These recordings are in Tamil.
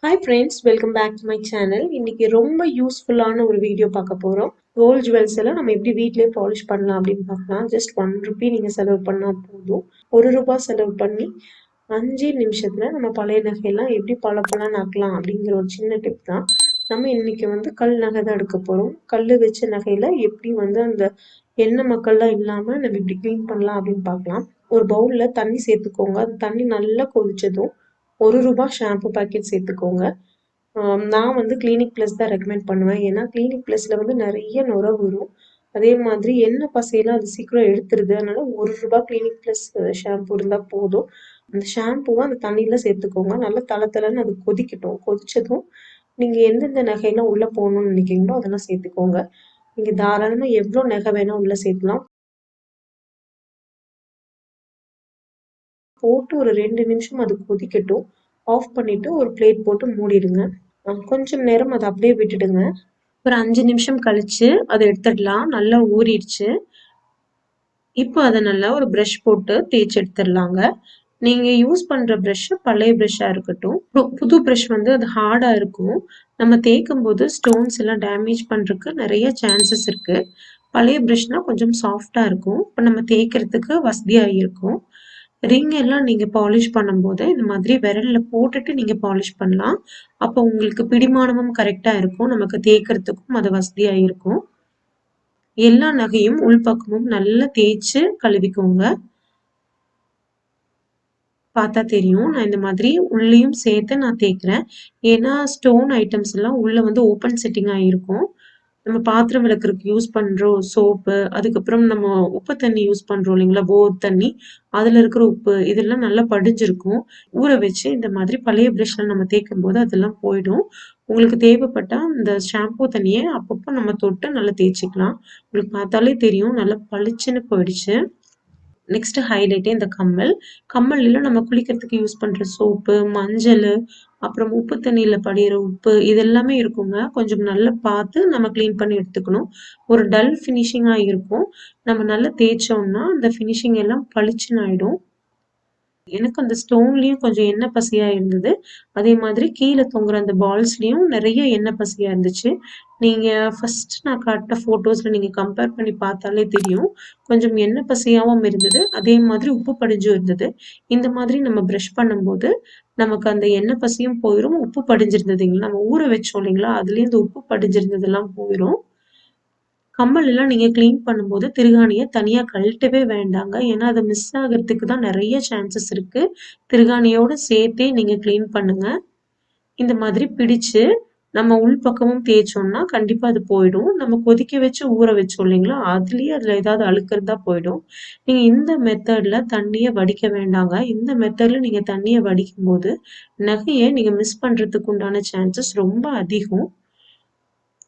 Hi friends, welcome back to my channel. இன்னைக்கு ரொம்ப யூஸ்ஃபுல்லான ஒரு வீடியோ பார்க்க போறோம். கோல்ட் ஜுவல்ஸ் எல்லாம் நம்ம எப்படி வீட்லயே பாலிஷ் பண்ணலாம் அப்படின்னு பார்க்கலாம். ஜஸ்ட் 1 ரூபி நீங்க செலவு பண்ணா போதும். 1 ரூபாய் செலவு பண்ணி 5 நிமிஷத்துல நம்ம பழைய நகையெல்லாம் எப்படி பளபளன்னு ஆக்கலாம் அப்படிங்கிற ஒரு சின்ன டிப் தான். நம்ம இன்னைக்கு வந்து கல் நகை தான் எடுக்க போறோம். கல்லு வச்ச நகையில எப்படி வந்து அந்த எண்ணெய் மக்கள்லாம் இல்லாம நம்ம இப்படி க்ளீன் பண்ணலாம் அப்படின்னு பார்க்கலாம். ஒரு பவுல்ல தண்ணி சேர்த்துக்கோங்க. அந்த தண்ணி நல்லா கொதிச்சதும் 1 ரூபாய் ஷாம்பு பாக்கெட் சேர்த்துக்கோங்க. நான் வந்து கிளினிக் ப்ளஸ் தான் ரெக்கமெண்ட் பண்ணுவேன். ஏன்னா கிளினிக் ப்ளஸ்ல வந்து நிறைய நுர வரும். அதே மாதிரி எண்ணெய் பசையெல்லாம் அது சீக்கிரம் எடுத்துருது. அதனால 1 ரூபாய் கிளினிக் ப்ளஸ் ஷாம்பு இருந்தால் போதும். அந்த ஷாம்புவை அந்த தண்ணியில் சேர்த்துக்கோங்க. நல்லா தளன்னு அது கொதிக்கட்டும். கொதிச்சதும் நீங்கள் எந்தெந்த நகையெல்லாம் உள்ளே போகணும்னு நினைக்கிறீங்களோ அதெல்லாம் சேர்த்துக்கோங்க. நீங்கள் தாராளமாக எவ்வளோ நகை வேணால் உள்ளே சேர்க்கலாம். போட்டு ஒரு 2 நிமிஷம் அது கொதிக்கட்டும். ஆஃப் பண்ணிட்டு ஒரு பிளேட் போட்டு மூடிடுங்க. கொஞ்சம் நேரம் அதை அப்படியே விட்டுடுங்க. ஒரு 5 நிமிஷம் கழிச்சு அதை எடுத்துடலாம். நல்லா ஊறிடுச்சு. இப்போ அதை நல்லா ஒரு ப்ரஷ் போட்டு தேய்ச்சி எடுத்துடலாங்க. நீங்க யூஸ் பண்ற ப்ரஷ் பழைய ப்ரஷ்ஷா இருக்கட்டும். புது ப்ரஷ் வந்து அது ஹார்டா இருக்கும். நம்ம தேய்க்கும் போது ஸ்டோன்ஸ் எல்லாம் டேமேஜ் பண்றதுக்கு நிறைய சான்சஸ் இருக்கு. பழைய ப்ரஷ்னா கொஞ்சம் சாஃப்டா இருக்கும். இப்போ நம்ம தேய்க்கிறதுக்கு வசதியா இருக்கும். ரிங் எல்லாம் நீங்க பாலிஷ் பண்ணும்போது இந்த மாதிரி விரல்ல போட்டுட்டு நீங்க பாலிஷ் பண்ணலாம். அப்போ உங்களுக்கு பிடிமானமும் கரெக்டா இருக்கும். நமக்கு தேய்க்கிறதுக்கும் அது வசதியா இருக்கும். எல்லா நகையும் உள்பக்கமும் நல்லா தேய்ச்சு கழுவிக்கோங்க. பார்த்தா தெரியும். நான் இந்த மாதிரி உள்ளேயும் சேர்த்து நான் தேய்க்கிறேன். ஏன்னா ஸ்டோன் ஐட்டம்ஸ் எல்லாம் உள்ள வந்து ஓப்பன் செட்டிங் ஆகிருக்கும். நம்ம பாத்திரம் விளக்குறதுக்கு யூஸ் பண்றோம் சோப்பு, அதுக்கப்புறம் நம்ம உப்பு தண்ணி யூஸ் பண்றோம் இல்லைங்களா, போர் தண்ணி, அதுல இருக்கிற உப்பு இதெல்லாம் நல்லா படிஞ்சிருக்கும். ஊற வச்சு இந்த மாதிரி பழைய ப்ரஷ்ல நம்ம தேய்க்கும் போது அதெல்லாம் போயிடும். உங்களுக்கு தேவைப்பட்டா இந்த ஷாம்பூ தண்ணியை அப்பப்போ நம்ம தொட்டு நல்லா தேய்ச்சிக்கலாம். உங்களுக்கு பார்த்தாலே தெரியும் நல்லா பளிச்சுன்னு போயிடுச்சு. நெக்ஸ்ட் ஹைலைட்டே இந்த கம்மல். கம்மல்ல நம்ம குளிக்கிறதுக்கு யூஸ் பண்ற சோப்பு, மஞ்சள், அப்புறம் உப்பு தண்ணியில படியிற உப்பு இது எல்லாமே இருக்குங்க. கொஞ்சம் நல்லா பார்த்து நம்ம க்ளீன் பண்ணி எடுத்துக்கணும். ஒரு டல் ஃபினிஷிங்கா இருக்கும். நம்ம நல்லா தேய்ச்சோம்னா அந்த ஃபினிஷிங் எல்லாம் பளிச்சுன்னு ஆயிடும். எனக்கு அந்த ஸ்டோன்லயும் கொஞ்சம் எண்ணெய் பசையா இருந்தது. அதே மாதிரி கீழே தொங்குற அந்த பால்ஸ்லயும் நிறைய எண்ணெய் பசையா இருந்துச்சு. நீங்க ஃபர்ஸ்ட் நான் காட்டின போட்டோஸ்ல நீங்க கம்பேர் பண்ணி பார்த்தாலே தெரியும். கொஞ்சம் எண்ணெய் பசையாவும் இருந்தது. அதே மாதிரி உப்பு படிஞ்சும் இருந்தது. இந்த மாதிரி நம்ம ப்ரஷ் பண்ணும்போது நமக்கு அந்த எண்ணெய் பசையும் போயிடும். உப்பு படிஞ்சிருந்ததுங்களா, நம்ம ஊற வச்சோம் இல்லைங்களா, அதுலயும் இந்த உப்பு படிஞ்சிருந்ததெல்லாம் போயிடும். கம்மல் எல்லாம் நீங்க கிளீன் பண்ணும்போது திருகாணியை தனியா கழட்டவே வேண்டாங்க. ஏன்னா அது மிஸ் ஆகிறதுக்கு தான் நிறைய சான்சஸ் இருக்கு. திருகாணியோட சேர்த்தே நீங்க கிளீன் பண்ணுங்க. இந்த மாதிரி பிடிச்சு நம்ம உள்பக்கமும் தேய்ச்சோம்னா கண்டிப்பா அது போயிடும். நம்ம கொதிக்க வச்சு ஊற வச்சோம் இல்லைங்களா, அதுலயே அதுல ஏதாவது அழுக்கு இருந்தா போயிடும். நீங்க இந்த மெத்தட்ல தண்ணியை வடிக்க வேண்டாங்க. இந்த மெத்தட்ல நீங்க தண்ணியை வடிக்கும் போது நகையை நீங்க மிஸ் பண்றதுக்கு உண்டான சான்சஸ் ரொம்ப அதிகம்.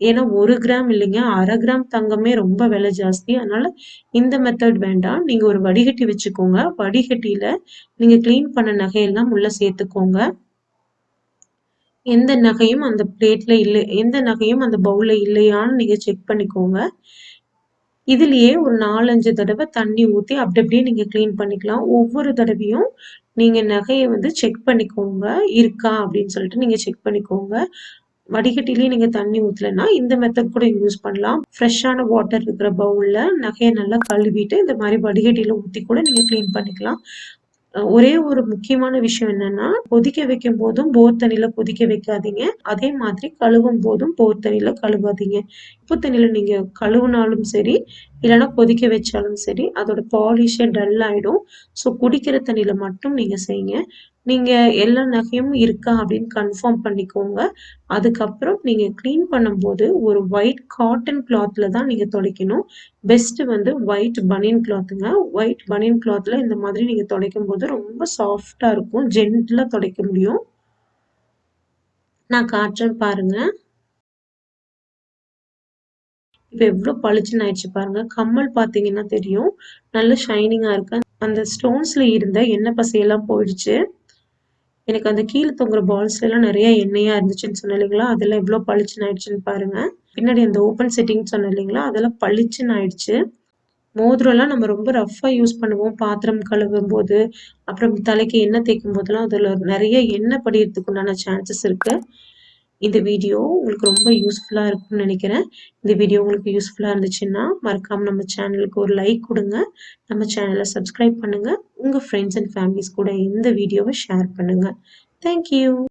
ஏன்னா 1 கிராம் இல்லைங்க, 1/2 கிராம் தங்கமே ரொம்ப விலை ஜாஸ்தி. அதனால இந்த மெத்தட் வேண்டாம். நீங்க ஒரு வடிகட்டி வச்சுக்கோங்க. வடிகட்டியில நீங்க கிளீன் பண்ண நகையெல்லாம் உள்ள சேர்த்துக்கோங்க. எந்த நகையும் அந்த பிளேட்ல இல்லை, எந்த நகையும் அந்த பவுல்ல இல்லையான்னு நீங்க செக் பண்ணிக்கோங்க. இதுலயே ஒரு 4-5 தடவை தண்ணி ஊத்தி அப்படி அப்படியே நீங்க கிளீன் பண்ணிக்கலாம். ஒவ்வொரு தடவையும் நீங்க நகையை வந்து செக் பண்ணிக்கோங்க. இருக்கா அப்படின்னு சொல்லிட்டு நீங்க செக் பண்ணிக்கோங்க. வடிகட்டிலேயே நீங்க தண்ணி ஊத்தலைன்னா இந்த மெத்தட் கூட யூஸ் பண்ணலாம். ஃப்ரெஷ்ஷான வாட்டர் இருக்கிற பவுல்ல நகையை நல்லா கழுவிட்டு இந்த மாதிரி வடிகட்டியில ஊத்தி கூட நீங்க கிளீன் பண்ணிக்கலாம். ஒரே ஒரு முக்கியமான விஷயம் என்னன்னா, கொதிக்க வைக்கும் போதும் போர் தண்ணியில கொதிக்க வைக்காதீங்க. அதே மாதிரி கழுவும் போதும் போர் தண்ணியில கழுவாதீங்க. உப்பு தண்ணியில நீங்க கழுவுனாலும் சரி, இல்லைன்னா கொதிக்க வச்சாலும் சரி, அதோட பாலிஷே டல் ஆயிடும். ஸோ குடிக்கிற தண்ணியில மட்டும் நீங்க செய்யுங்க. நீங்க எல்லா நகையும் இருக்கா அப்படின்னு கன்ஃபார்ம் பண்ணிக்கோங்க. அதுக்கப்புறம் நீங்க கிளீன் பண்ணும்போது ஒரு ஒயிட் காட்டன் கிளாத்ல தான் நீங்க துடைக்கணும். பெஸ்ட் வந்து ஒயிட் பனியன் கிளாத்துங்க. ஒயிட் பனியன் கிளாத்ல இந்த மாதிரி நீங்க துடைக்கும் போது ரொம்ப சாஃப்டா இருக்கும். ஜென்டிலா துடைக்க முடியும். நான் காட்டுறேன் பாருங்க. இப்ப எவ்வளவு பளிச்சுன்னு ஆயிடுச்சு பாருங்க. கம்மல் பாத்தீங்கன்னா தெரியும். நல்ல ஷைனிங்கா இருக்கு. அந்த ஸ்டோன்ஸ்ல இருந்த எண்ணெய் பசையெல்லாம் போயிடுச்சு. எனக்கு அந்த கீழே தொங்குற பால்ஸ்ல எல்லாம் நிறைய எண்ணெயா இருந்துச்சுன்னு சொன்னேன் இல்லைங்களா, அதெல்லாம் எவ்வளவு பளிச்சுன்னு ஆயிடுச்சுன்னு பாருங்க. பின்னாடி அந்த ஓப்பன் செட்டிங் சொன்னேன் இல்லைங்களா, அதெல்லாம் பளிச்சுன்னு ஆயிடுச்சு. மோதிரம்லாம் நம்ம ரொம்ப ரஃப்பா யூஸ் பண்ணுவோம். பாத்திரம் கழுவும்போது, அப்புறம் தலைக்கு எண்ணெய் தேய்க்கும் போதெல்லாம் அதில நெறைய எண்ணெய் படியறதுக்கு உண்டான சான்சஸ் இருக்கு. இந்த வீடியோ உங்களுக்கு ரொம்ப யூஸ்ஃபுல்லா இருக்கும்னு நெனைக்கிறேன். இந்த வீடியோ உங்களுக்கு யூஸ்ஃபுல்லா இருந்துச்சுன்னா, மறக்காம நம்ம சேனலுக்கு ஒரு லைக் குடுங்க. நம்ம சேனல சப்ஸ்கிரைப் பண்ணுங்க. உங்க ஃப்ரெண்ட்ஸ் அண்ட் ஃபேமிலிஸ் கூட இந்த வீடியோவ ஷேர் பண்ணுங்க. Thank you.